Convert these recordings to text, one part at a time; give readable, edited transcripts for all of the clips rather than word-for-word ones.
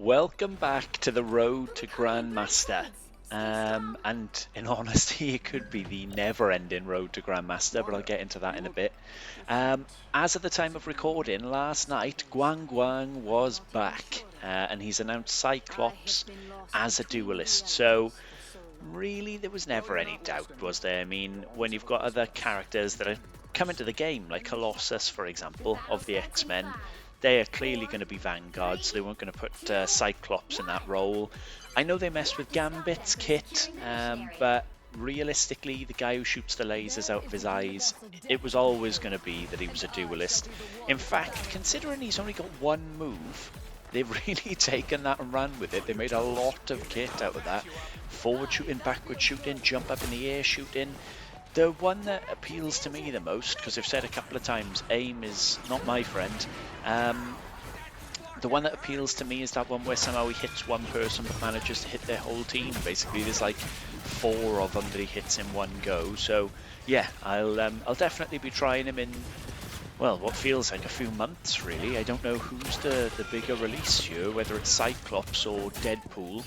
Welcome back to the road to Grandmaster. And in honesty, it could be the never-ending road to Grandmaster, but I'll get into that in a bit. As of the time of recording, last night, Guang Guang was back, and he's announced Cyclops as a duelist. So really, there was never any doubt, was there? I mean, when you've got other characters that are coming to the game, like Colossus, for example, of the X-Men, they are clearly going to be vanguards. So they weren't going to put Cyclops in that role. I know they messed with Gambit's kit, but realistically, the guy who shoots the lasers out of his eyes, it was always going to be that he was a duelist. In fact, considering he's only got one move, they've really taken that and ran with it. They made a lot of kit out of that. Forward shooting, backward shooting, jump up in the air shooting. The one that appeals to me the most, because I've said a couple of times, aim is not my friend. The one that appeals to me is that one where somehow he hits one person but manages to hit their whole team. Basically, there's like 4 of them that he hits in one go. So yeah, I'll definitely be trying him in, well, what feels like a few months, really. I don't know who's the bigger release here, whether it's Cyclops or Deadpool.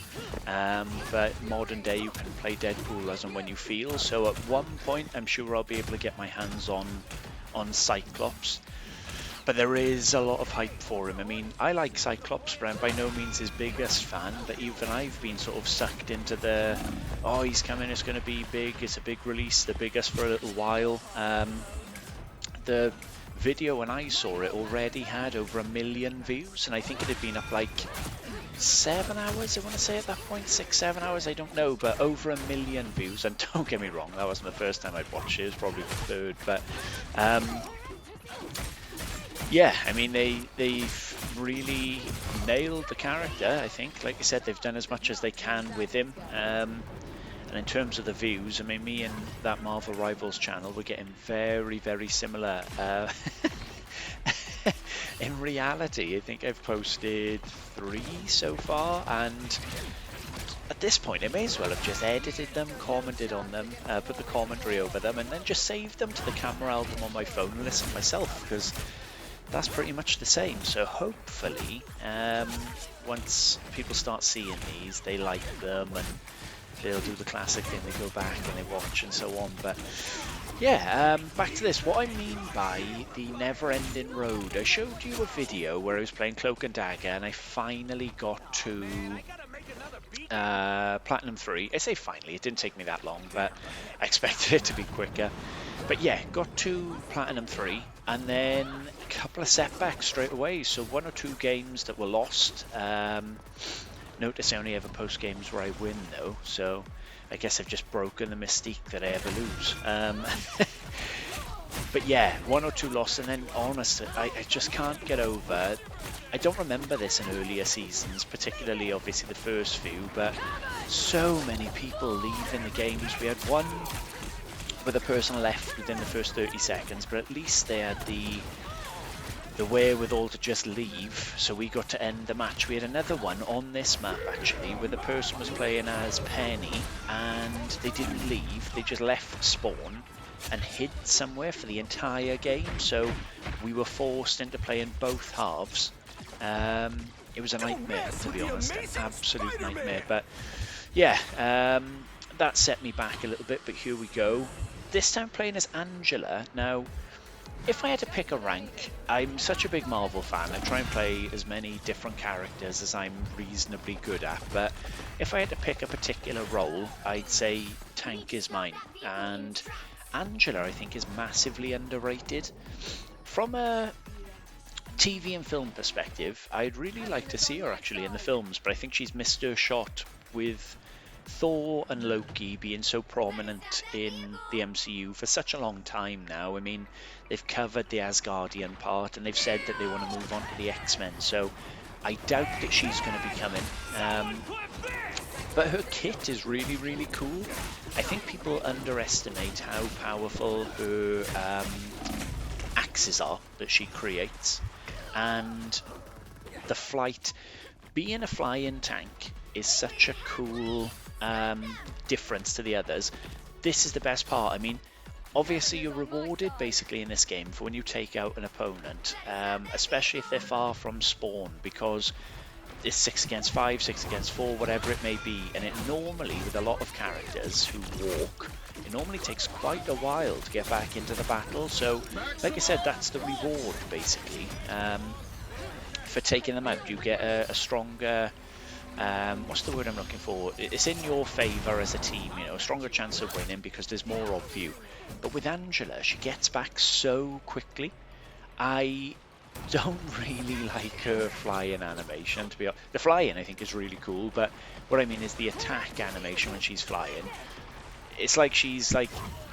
But modern day, you can play Deadpool as and when you feel. So at one point, I'm sure I'll be able to get my hands on Cyclops. But there is a lot of hype for him. I mean, I like Cyclops, but I'm by no means his biggest fan. But even I've been sort of sucked into the, oh, he's coming, it's going to be big, it's a big release, the biggest for a little while. The video when I saw it already had over 1 million views, and I think it had been up like 7 hours, I want to say at that point, 6-7 hours, I don't know, but over 1 million views. And don't get me wrong, that wasn't the first time I'd watched it, it was probably the third, but yeah, I mean, they've really nailed the character, I think. Like I said, they've done as much as they can with him. And in terms of the views, I mean, me and that Marvel Rivals channel, we're getting very, very similar. In reality, I think I've posted 3 so far, and at this point, I may as well have just edited them, commented on them, put the commentary over them, and then just saved them to the camera album on my phone and listen myself, because that's pretty much the same. So hopefully, once people start seeing these, they like them and they'll do the classic thing, they go back and they watch and so on. But yeah, back to this. What I mean by the never-ending road, I showed you a video where I was playing Cloak and Dagger and I finally got to Platinum 3. I say finally, it didn't take me that long, but I expected it to be quicker. But yeah, got to Platinum 3 and then a couple of setbacks straight away. So 1 or 2 games that were lost. Notice I only ever post games where I win though, so I guess I've just broken the mystique that I ever lose. But yeah, 1 or 2 lost, and then honestly, I just can't get over. I don't remember this in earlier seasons, particularly obviously the first few, but so many people leaving the games. We had one where the person left within the first 30 seconds, but at least they had the wherewithal to just leave, so we got to end the match. We had another one on this map actually where the person was playing as Penny and they didn't leave, they just left spawn and hid somewhere for the entire game, so we were forced into playing both halves. It was a nightmare, to be honest, an absolute nightmare. But yeah, that set me back a little bit, but here we go. This time playing as Angela. Now, if I had to pick a rank, I'm such a big Marvel fan, I try and play as many different characters as I'm reasonably good at, but if I had to pick a particular role, I'd say tank is mine, and Angela I think is massively underrated. From a TV and film perspective, I'd really like to see her actually in the films, but I think she's missed her shot with Thor and Loki being so prominent in the MCU for such a long time now. I mean, they've covered the Asgardian part and they've said that they want to move on to the X-Men, so I doubt that she's going to be coming. But her kit is really, really cool. I think people underestimate how powerful her axes are that she creates, and the flight. Being a flying tank is such a cool difference to the others. This is the best part. I mean, obviously you're rewarded basically in this game for when you take out an opponent, especially if they're far from spawn, because it's 6 against 5, 6 against 4, whatever it may be. And it normally, with a lot of characters who walk, it normally takes quite a while to get back into the battle. So, like I said, that's the reward, basically. For taking them out, you get a stronger... what's the word I'm looking for? It's in your favour as a team, you know, a stronger chance of winning because there's more of you. But with Angela, she gets back so quickly. I don't really like her flying animation, to be honest. The flying, I think, is really cool, but what I mean is the attack animation when she's flying. It's like she's like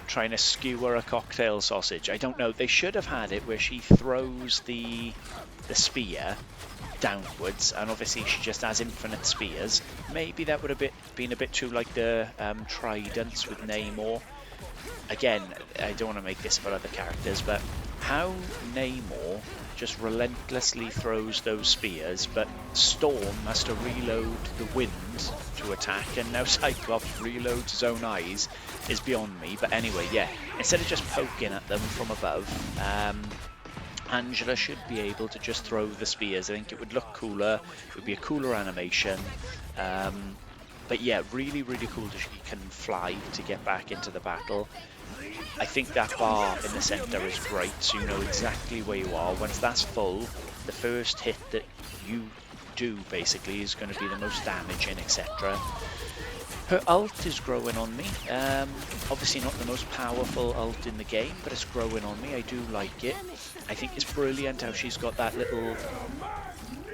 trying to skewer a cocktail sausage. I don't know. They should have had it where she throws the spear downwards, and obviously she just has infinite spears. Maybe that would have been a bit too like the tridents with Namor. Again, I don't want to make this about other characters, but how Namor just relentlessly throws those spears, but Storm has to reload the wind to attack, and now Cyclops reloads his own eyes is beyond me. But anyway, yeah, instead of just poking at them from above, Angela should be able to just throw the spears. I think it would look cooler, it would be a cooler animation. But yeah, really, really cool that she can fly to get back into the battle. I think that bar in the centre is great, so you know exactly where you are. Once that's full, the first hit that you do basically is going to be the most damaging, etc. Her ult is growing on me. Obviously not the most powerful ult in the game, but it's growing on me. I do like it. I think it's brilliant how she's got that little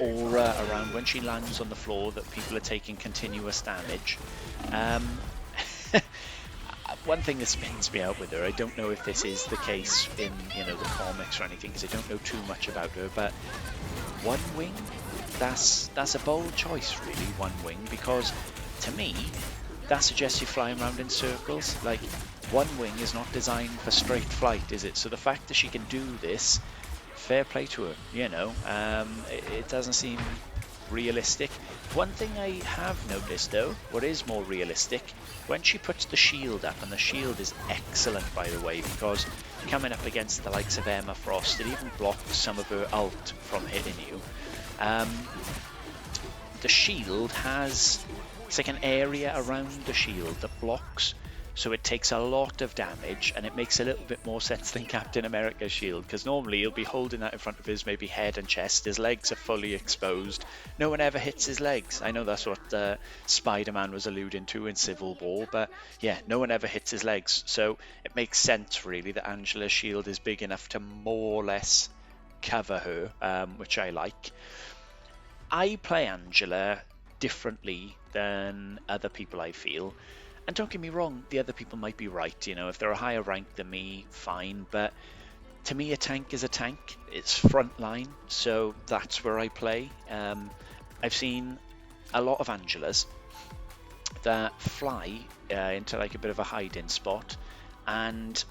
aura around when she lands on the floor that people are taking continuous damage. One thing that spins me out with her, I don't know if this is the case in, you know, the comics or anything, because I don't know too much about her, but one wing, that's a bold choice really, one wing, because to me that suggests you're flying around in circles. Like, one wing is not designed for straight flight, is it? So the fact that she can do this, fair play to her, you know. It doesn't seem realistic. One thing I have noticed though, what is more realistic, when she puts the shield up, and the shield is excellent by the way, because coming up against the likes of Emma Frost, it even blocks some of her ult from hitting you. The shield has, it's like an area around the shield that blocks, so it takes a lot of damage, and it makes a little bit more sense than Captain America's shield, because normally he'll be holding that in front of his maybe head and chest, his legs are fully exposed, no one ever hits his legs. I know that's what Spider-Man was alluding to in Civil War, but yeah, no one ever hits his legs, so it makes sense really that Angela's shield is big enough to more or less cover her, which I like. I play Angela differently than other people, I feel. And don't get me wrong, the other people might be right, you know, if they're a higher rank than me, fine, but to me a tank is a tank, it's frontline, so that's where I play. I've seen a lot of Angelas that fly into like a bit of a hiding spot, and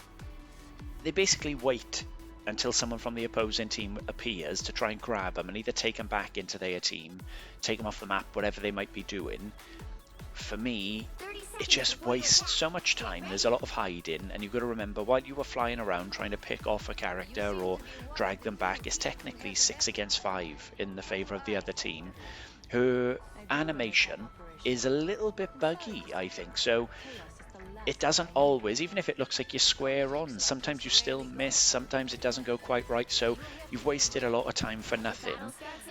they basically wait until someone from the opposing team appears to try and grab them and either take them back into their team, take them off the map, whatever they might be doing. For me, it just wastes so much time. There's a lot of hiding, and you've got to remember, while you were flying around trying to pick off a character or drag them back, it's technically 6 against 5 in the favour of the other team. Her animation is a little bit buggy, I think, so it doesn't always, even if it looks like you're square on, sometimes you still miss, sometimes it doesn't go quite right, so you've wasted a lot of time for nothing.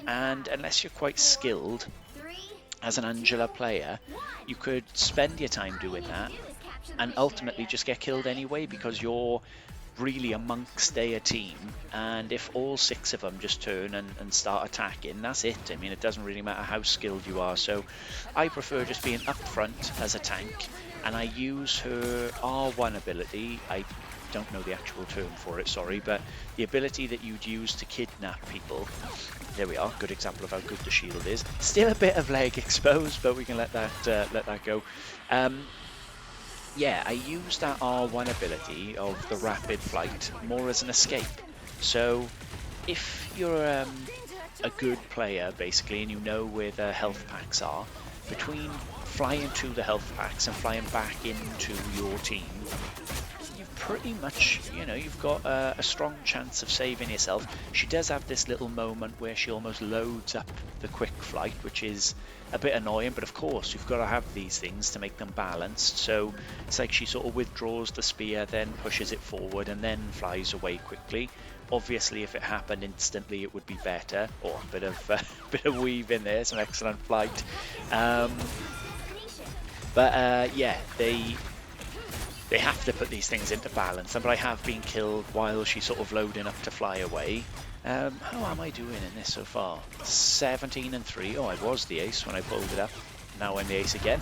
And unless you're quite skilled as an Angela player, you could spend your time doing that and ultimately just get killed anyway, because you're really amongst their team, and if all 6 of them just turn and start attacking, that's it. I mean, it doesn't really matter how skilled you are, so I prefer just being up front as a tank, and I use her R1 ability. I don't know the actual term for it, sorry, but the ability that you'd use to kidnap people. There we are, good example of how good the shield is. Still a bit of leg exposed, but we can let that go. Yeah, I use that R1 ability of the rapid flight more as an escape. So if you're a good player basically, and you know where the health packs are, between flying to the health packs and flying back into your team, you've pretty much, you know, you've got a strong chance of saving yourself. She does have this little moment where she almost loads up the quick flight, which is a bit annoying, but of course you've got to have these things to make them balanced. So it's like she sort of withdraws the spear, then pushes it forward, and then flies away quickly. Obviously, if it happened instantly, it would be better. Or a bit of bit of weave in there, some excellent flight. Yeah, they have to put these things into balance. But I have been killed while she's sort of loading up to fly away. How am I doing in this so far? 17 and 3. Oh, I was the ace when I pulled it up. Now I'm the ace again.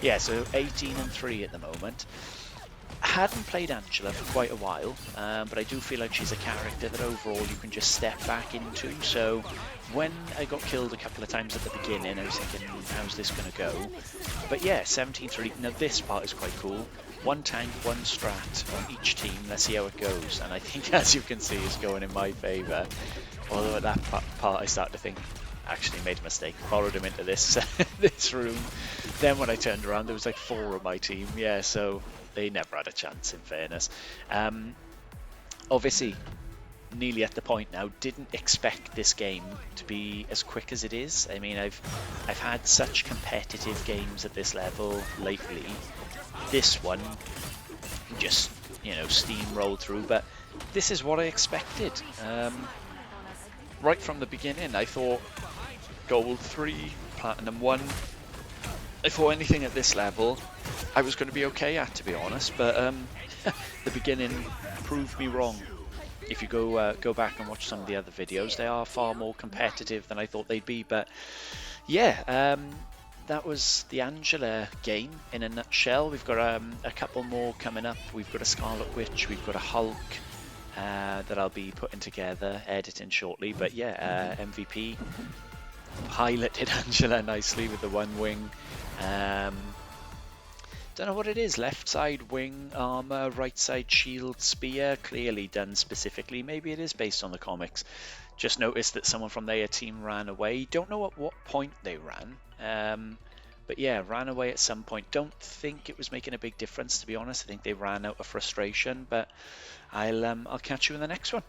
Yeah, so 18 and 3 at the moment. I hadn't played Angela for quite a while, but I do feel like she's a character that overall you can just step back into. So when I got killed a couple of times at the beginning, I was thinking, how's this going to go? But yeah, 17-3. Now this part is quite cool. One tank, one strat on each team. Let's see how it goes. And I think, as you can see, it's going in my favour. Although at that part I start to think, actually made a mistake. Followed him into this this room. Then when I turned around, there was like 4 of my team. Yeah, so they never had a chance, in fairness. Obviously, nearly at the point now, didn't expect this game to be as quick as it is. I mean, I've had such competitive games at this level lately. This one just, you know, steamrolled through, but this is what I expected. Right from the beginning, I thought gold 3, platinum 1. I thought anything at this level I was going to be okay at, to be honest, but the beginning proved me wrong. If you go back and watch some of the other videos, they are far more competitive than I thought they'd be. But yeah, that was the Angela game in a nutshell. We've got a couple more coming up. We've got a Scarlet Witch, we've got a Hulk that I'll be putting together, editing shortly. But yeah, MVP piloted Angela nicely with the one wing. Don't know what it is. Left side wing armor, right side shield spear. Clearly done specifically. Maybe it is based on the comics. Just noticed that someone from their team ran away. Don't know at what point they ran. But yeah, ran away at some point. Don't think it was making a big difference, to be honest. I think they ran out of frustration. But I'll catch you in the next one.